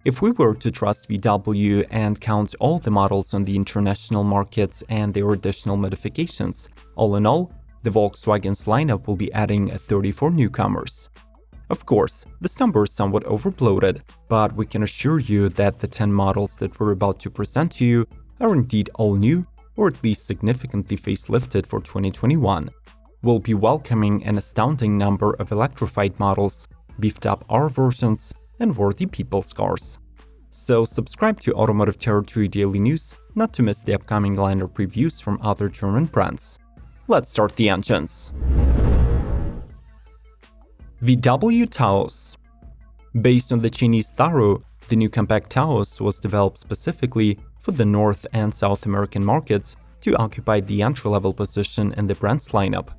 If we were to trust VW and count all the models on the international markets and their additional modifications, all in all, the Volkswagen's lineup will be adding 34 newcomers. Of course, this number is somewhat overbloated, but we can assure you that the 10 models that we're about to present to you are indeed all new, or at least significantly facelifted for 2021. We'll be welcoming an astounding number of electrified models, beefed up R versions, and worthy people's cars. So subscribe to Automotive Territory Daily News not to miss the upcoming lineup previews from other German brands. Let's start the engines. VW Taos. Based on the Chinese Tharu, the new compact Taos was developed specifically for the North and South American markets to occupy the entry-level position in the brand's lineup.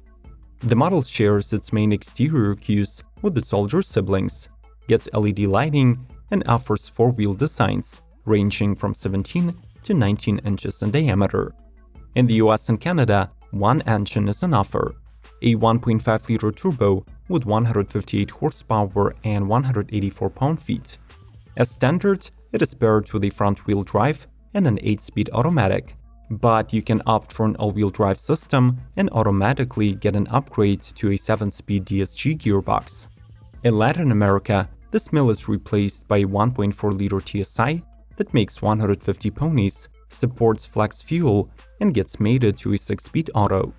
The model shares its main exterior cues with its older siblings, gets LED lighting, and offers four-wheel designs ranging from 17 to 19 inches in diameter. In the US and Canada, one engine is on offer, a 1.5-liter turbo with 158 horsepower and 184 pound-feet. As standard, it is paired with a front-wheel drive and an 8-speed automatic, but you can opt for an all-wheel drive system and automatically get an upgrade to a 7-speed DSG gearbox. In Latin America, this mill is replaced by a 1.4-liter TSI that makes 150 ponies, supports flex fuel, and gets mated to a 6-speed auto.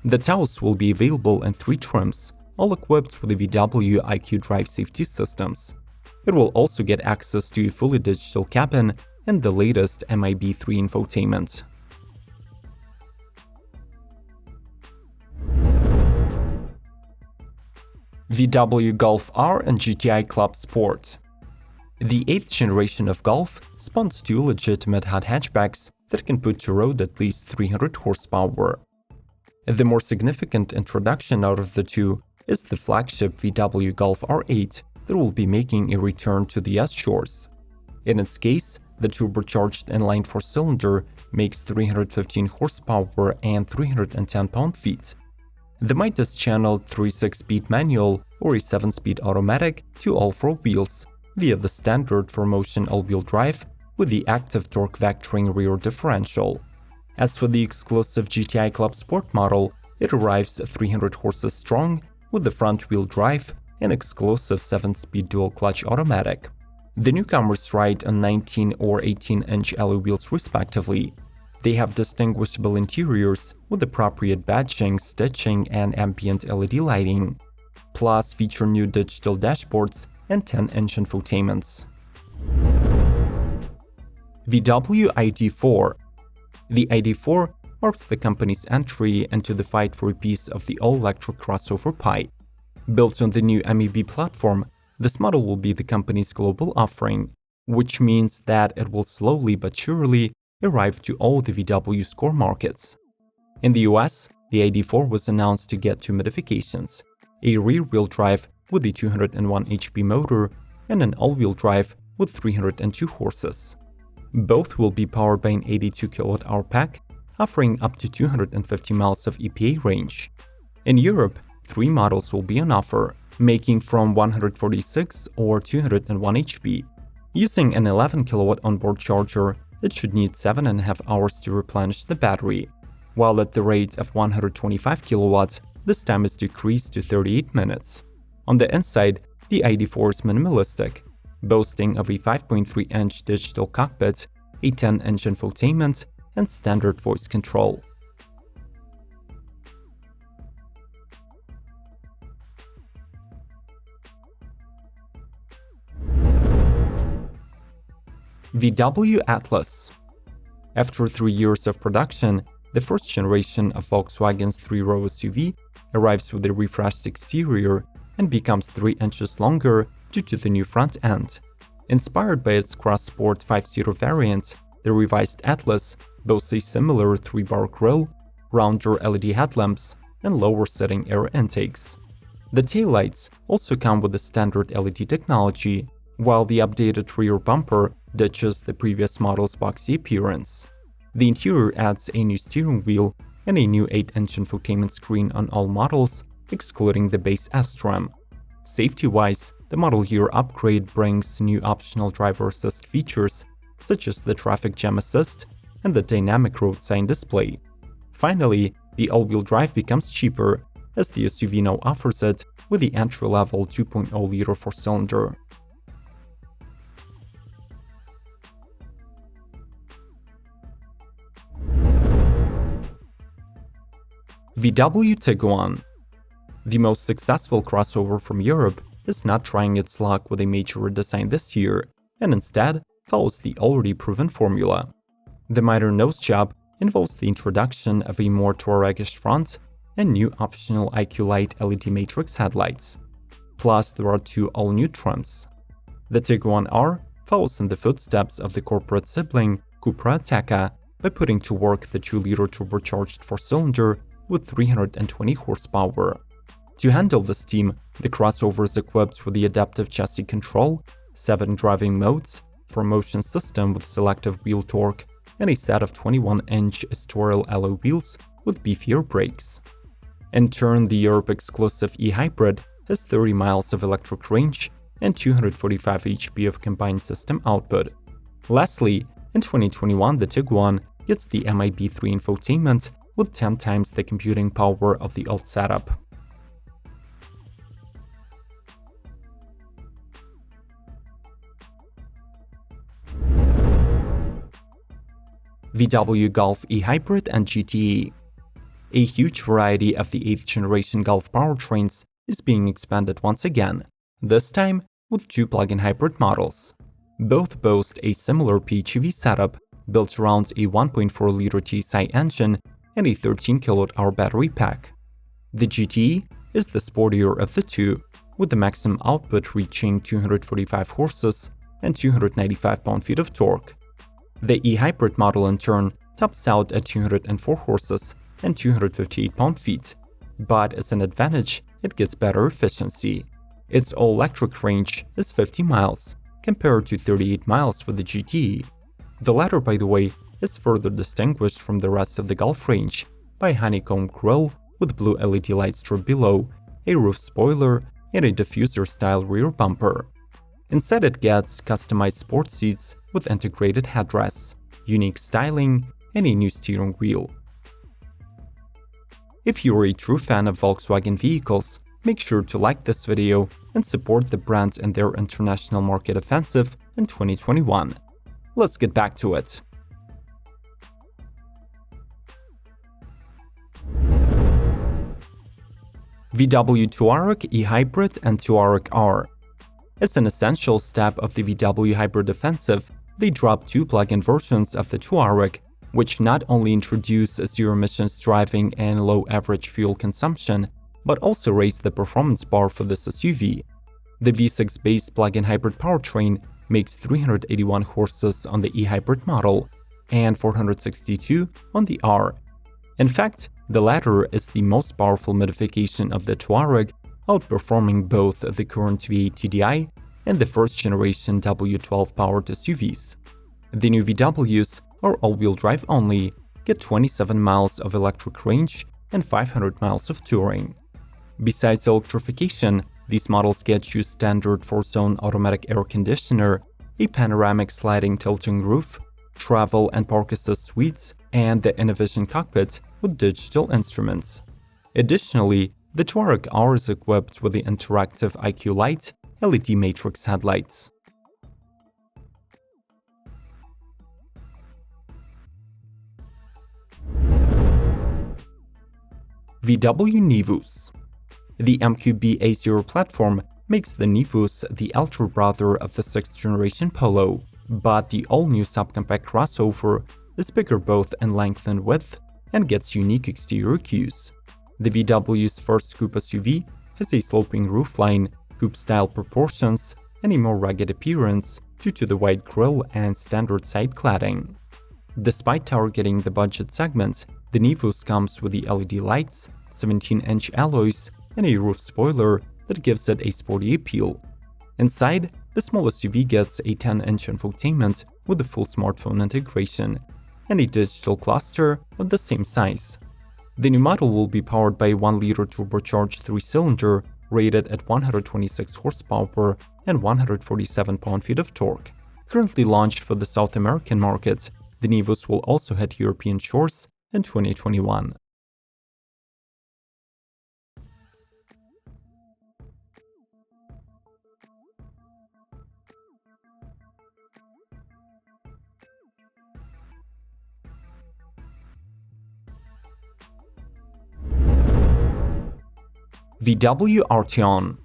The Taos will be available in 3 trims, all equipped with the VW IQ Drive safety systems. It will also get access to a fully digital cabin and the latest ID.3 infotainment. VW Golf R and GTI Club Sport. The 8th generation of Golf spawns 2 legitimate hot hatchbacks that can put to road at least 300 horsepower. The more significant introduction out of the two is the flagship VW Golf R8 that will be making a return to the S-shores. In its case, the turbocharged inline 4-cylinder makes 315 horsepower and 310 pound-feet. The might is channeled through a 6-speed manual or a 7-speed automatic to all 4 wheels via the standard 4Motion all-wheel drive with the active torque vectoring rear differential. As for the exclusive GTI Club Sport model, it arrives 300 horses strong with the front-wheel drive and exclusive 7-speed dual-clutch automatic. The newcomers ride on 19 or 18-inch alloy wheels respectively. They have distinguishable interiors with appropriate badging, stitching, and ambient LED lighting, plus feature new digital dashboards and 10-inch infotainments. VW ID.4. The ID.4 marks the company's entry into the fight for a piece of the all-electric crossover pie. Built on the new MEB platform, this model will be the company's global offering, which means that it will slowly but surely arrive to all the VW's core markets. In the US, the ID.4 was announced to get 2 modifications, a rear-wheel drive with a 201 HP motor and an all-wheel drive with 302 horses. Both will be powered by an 82 kWh pack, offering up to 250 miles of EPA range. In Europe, 3 models will be on offer, making from 146 or 201 HP. Using an 11 kW onboard charger, it should need 7.5 hours to replenish the battery, while at the rate of 125 kW, this time is decreased to 38 minutes. On the inside, the ID.4 is minimalistic, boasting of a 5.3-inch digital cockpit, a 10-inch infotainment, and standard voice control. VW Atlas. After 3 years of production, the first generation of Volkswagen's 3-row SUV arrives with a refreshed exterior and becomes 3 inches longer due to the new front end. Inspired by its cross-sport 5-seater variant, the revised Atlas boasts a similar 3-bar grille, rounder LED headlamps, and lower-setting air intakes. The taillights also come with the standard LED technology, while the updated rear bumper ditches the previous model's boxy appearance. The interior adds a new steering wheel and a new 8-inch infotainment screen on all models, excluding the base S trim. Safety-wise, the model year upgrade brings new optional driver assist features, such as the traffic jam assist and the dynamic road sign display. Finally, the all-wheel drive becomes cheaper, as the SUV now offers it with the entry-level 2.0-liter four-cylinder. VW Tiguan. The most successful crossover from Europe is not trying its luck with a major redesign this year, and instead follows the already proven formula. The minor nose job involves the introduction of a more Touareg-ish front and new optional IQ Light LED matrix headlights. Plus, there are two all-new trims. The Tiguan R follows in the footsteps of the corporate sibling Cupra Ateca by putting to work the 2-liter turbocharged four-cylinder with 320 horsepower. To handle the steam, the crossover is equipped with the adaptive chassis control, 7 driving modes, 4-motion system with selective wheel torque, and a set of 21-inch Estoril alloy wheels with beefier brakes. In turn, the Europe-exclusive e-Hybrid has 30 miles of electric range and 245 HP of combined system output. Lastly, in 2021, the Tiguan gets the ID.3 infotainment with 10 times the computing power of the old setup. VW Golf e-Hybrid and GTE. A huge variety of the 8th generation Golf powertrains is being expanded once again, this time with 2 plug-in hybrid models. Both boast a similar PHEV setup built around a 1.4-liter TSI engine and a 13 kWh battery pack. The GTE is the sportier of the two, with the maximum output reaching 245 horses and 295 pound-feet of torque. The e-Hybrid model in turn tops out at 204 horses and 258 pound-feet, but as an advantage, it gets better efficiency. Its all-electric range is 50 miles, compared to 38 miles for the GTE. The latter, by the way, is further distinguished from the rest of the Golf range by a honeycomb grille with blue LED light strip below, a roof spoiler, and a diffuser-style rear bumper. Inside it gets customized sports seats with integrated headrests, unique styling, and a new steering wheel. If you're a true fan of Volkswagen vehicles, make sure to like this video and support the brand in their international market offensive in 2021. Let's get back to it. VW Touareg e-Hybrid and Touareg R. As an essential step of the VW hybrid offensive, they dropped 2 plug-in versions of the Touareg, which not only introduce zero-emissions driving and low average fuel consumption, but also raised the performance bar for this SUV. The V6-based plug-in hybrid powertrain makes 381 horses on the e-Hybrid model and 462 on the R. In fact, the latter is the most powerful modification of the Touareg, outperforming both the current V8 TDI and the first-generation W12 powered SUVs. The new VWs are all-wheel drive only, get 27 miles of electric range and 500 miles of touring. Besides electrification, these models get you standard 4-zone automatic air conditioner, a panoramic sliding tilting roof, travel and park assist suites, and the Innovision cockpit with digital instruments. Additionally, the Touareg R is equipped with the interactive IQ Light LED matrix headlights. VW Nivus. The MQB A0 platform makes the Nivus the elder brother of the 6th generation Polo, but the all-new subcompact crossover is bigger both in length and width and gets unique exterior cues. The VW's first coupe SUV has a sloping roofline, coupe-style proportions, and a more rugged appearance due to the wide grille and standard side cladding. Despite targeting the budget segment, the Nivus comes with the LED lights, 17-inch alloys, and a roof spoiler that gives it a sporty appeal. Inside, the small SUV gets a 10-inch infotainment with a full smartphone integration, and a digital cluster of the same size. The new model will be powered by a 1-liter turbocharged 3-cylinder rated at 126 horsepower and 147 pound-feet of torque. Currently launched for the South American market, the Nivus will also hit European shores in 2021. VW Arteon.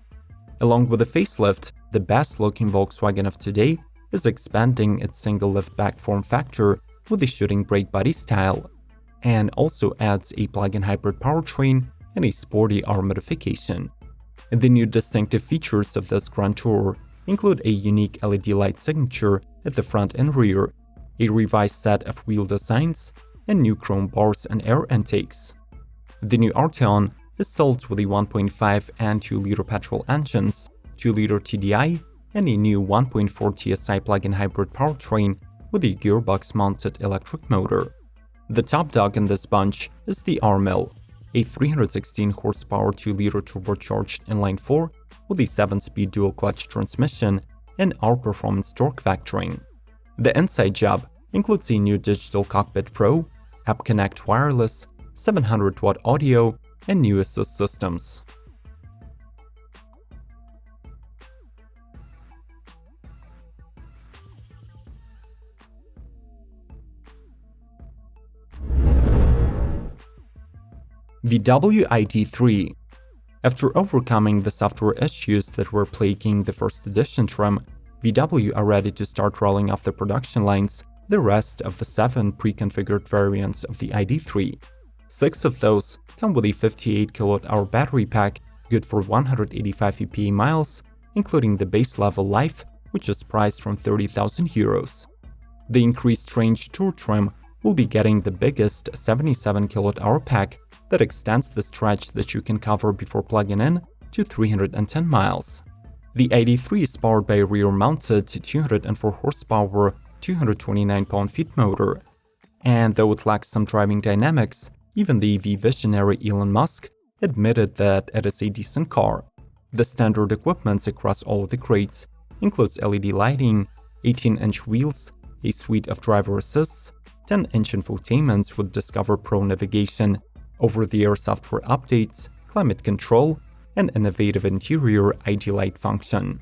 Along with the facelift, the best-looking Volkswagen of today is expanding its single-lift-back form factor with a shooting brake body style, and also adds a plug-in hybrid powertrain and a sporty R modification. The new distinctive features of this Grand Tour include a unique LED light signature at the front and rear, a revised set of wheel designs, and new chrome bars and air intakes. The new Arteon is sold with a 1.5 and 2-liter petrol engines, 2-liter TDI, and a new 1.4 TSI plug-in hybrid powertrain with a gearbox-mounted electric motor. The top dog in this bunch is the R-Mill, a 316 horsepower 2-liter turbocharged inline-4 with a 7-speed dual-clutch transmission and R-Performance torque vectoring. The inside job includes a new Digital Cockpit Pro, App Connect wireless, 700-watt audio, and new assist systems. VW ID.3. After overcoming the software issues that were plaguing the first edition trim, VW are ready to start rolling off the production lines the rest of the 7 pre-configured variants of the ID.3. 6 of those come with a 58 kWh battery pack good for 185 EPA miles, including the base level life, which is priced from €30,000. The increased range Tour trim will be getting the biggest 77 kWh pack that extends the stretch that you can cover before plugging in to 310 miles. The ID.3 is powered by a rear-mounted 204 horsepower, 229 pound-feet motor, and though it lacks some driving dynamics, even the EV visionary Elon Musk admitted that it is a decent car. The standard equipment across all of the grades includes LED lighting, 18-inch wheels, a suite of driver assists, 10-inch infotainment with Discover Pro navigation, over-the-air software updates, climate control, and innovative interior ID light function.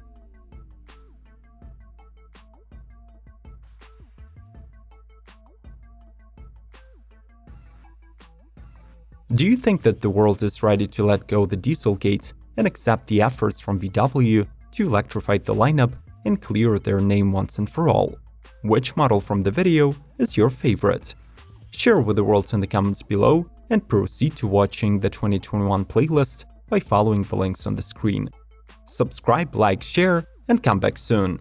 Do you think that the world is ready to let go the Dieselgate and accept the efforts from VW to electrify the lineup and clear their name once and for all? Which model from the video is your favorite? Share with the world in the comments below and proceed to watching the 2021 playlist by following the links on the screen. Subscribe, like, share, and come back soon.